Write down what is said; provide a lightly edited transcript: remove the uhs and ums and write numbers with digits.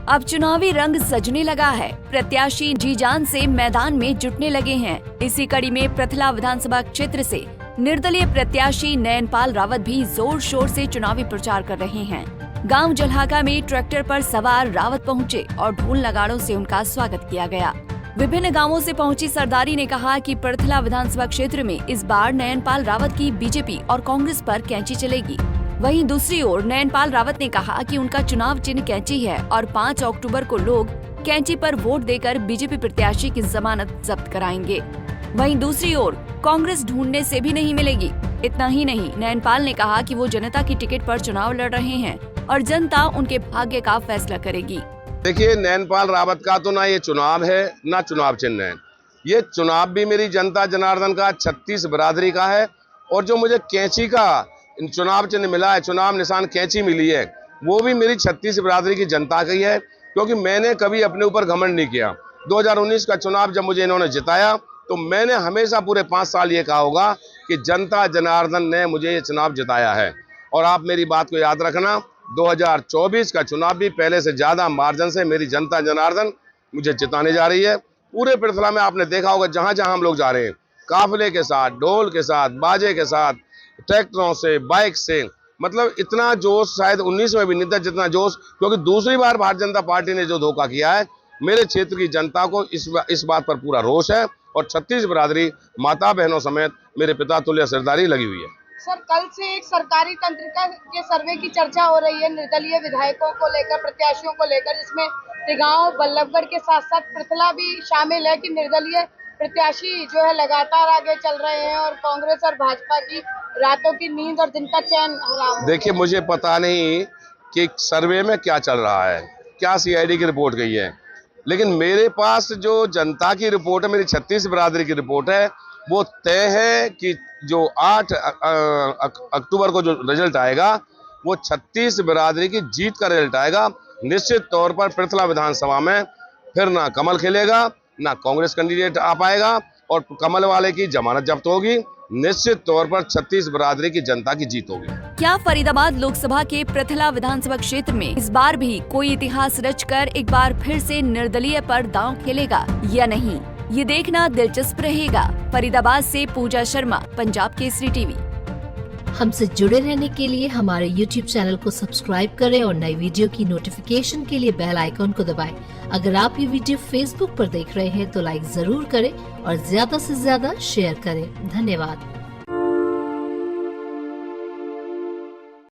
अब चुनावी रंग सजने लगा है। प्रत्याशी जी जान से मैदान में जुटने लगे हैं। इसी कड़ी में पृथला विधानसभा क्षेत्र से निर्दलीय प्रत्याशी नयनपाल रावत भी जोर शोर से चुनावी प्रचार कर रहे हैं। गांव जलहाका में ट्रैक्टर पर सवार रावत पहुंचे और ढोल नगाड़ों से उनका स्वागत किया गया। विभिन्न गांवों से पहुंची सरदारी ने कहा कि पृथला विधानसभा क्षेत्र में इस बार नयनपाल रावत की बीजेपी और कांग्रेस पर कैंची चलेगी। वहीं दूसरी ओर नयनपाल रावत ने कहा कि उनका चुनाव चिन्ह कैंची है और 5 अक्टूबर को लोग कैंची पर वोट देकर बीजेपी प्रत्याशी की जमानत जब्त कराएंगे। वहीं दूसरी ओर कांग्रेस ढूंढने से भी नहीं मिलेगी। इतना ही नहीं, नयनपाल ने कहा कि वो जनता की टिकट पर चुनाव लड़ रहे हैं और जनता उनके भाग्य का फैसला करेगी। देखिए, नयनपाल रावत का तो ना ये चुनाव है ना चुनाव चिन्ह है। ये चुनाव भी मेरी जनता जनार्दन का 36 बिरादरी का है और जो मुझे कैंची का चुनाव चिन्ह मिला है, चुनाव निशान कैंची मिली है, वो भी मेरी 36 बिरादरी की जनता की है, क्योंकि मैंने कभी अपने ऊपर घमंड नहीं किया। 2019 का चुनाव जब मुझे इन्होंने जिताया तो मैंने हमेशा पूरे 5 साल ये कहा होगा कि जनता जनार्दन ने मुझे ये चुनाव जिताया है। और आप मेरी बात को याद रखना, 2024 का चुनाव भी पहले से ज्यादा मार्जिन से मेरी जनता जनार्दन मुझे जिताने जा रही है। पूरे पृथला में आपने देखा होगा, जहां जहां हम लोग जा रहे हैं, काफिले के साथ, ढोल के साथ, बाजे के साथ, ट्रैक्टरों से, बाइक से, मतलब इतना जोश शायद 19 में भी नहीं था जितना जोश, क्योंकि दूसरी बार भारतीय जनता पार्टी ने जो धोखा किया है, मेरे क्षेत्र की जनता को इस बात पर पूरा रोष है और 36 बिरादरी माता बहनों समेत मेरे पिता तुल्य सरदारी लगी हुई है। सर, कल से एक सरकारी तंत्रिका के सर्वे की चर्चा हो रही है निर्दलीय विधायकों को लेकर, प्रत्याशियों को लेकर, जिसमें तिगांव, बल्लभगढ़ के साथ साथ पृथला भी शामिल है कि निर्दलीय प्रत्याशी जो है लगातार आगे चल रहे हैं और कांग्रेस और भाजपा की रातों की नींद और दिन का चैन हराम। देखिए, मुझे पता नहीं कि सर्वे में क्या चल रहा है, क्या सीआईडी की रिपोर्ट गई है, लेकिन मेरे पास जो जनता की रिपोर्ट है, मेरी 36 बिरादरी की रिपोर्ट है, वो तय है कि जो 8 अक्टूबर को जो रिजल्ट आएगा वो 36 बिरादरी की जीत का रिजल्ट आएगा। निश्चित तौर पर पृथला विधानसभा में फिर ना कमल खिलेगा, ना कांग्रेस कैंडिडेट आ पाएगा और कमल वाले की जमानत जब्त होगी। निश्चित तौर पर 36 बिरादरी की जनता की जीत होगी। क्या फरीदाबाद लोकसभा के पृथला विधानसभा क्षेत्र में इस बार भी कोई इतिहास रचकर एक बार फिर से निर्दलीय पर दांव खेलेगा या नहीं, ये देखना दिलचस्प रहेगा। फरीदाबाद से पूजा शर्मा, पंजाब केसरी टीवी। हमसे जुड़े रहने के लिए हमारे YouTube चैनल को सब्सक्राइब करें और नई वीडियो की नोटिफिकेशन के लिए बेल आइकॉन को दबाएं। अगर आप ये वीडियो Facebook पर देख रहे हैं तो लाइक जरूर करें और ज्यादा से ज्यादा शेयर करें। धन्यवाद।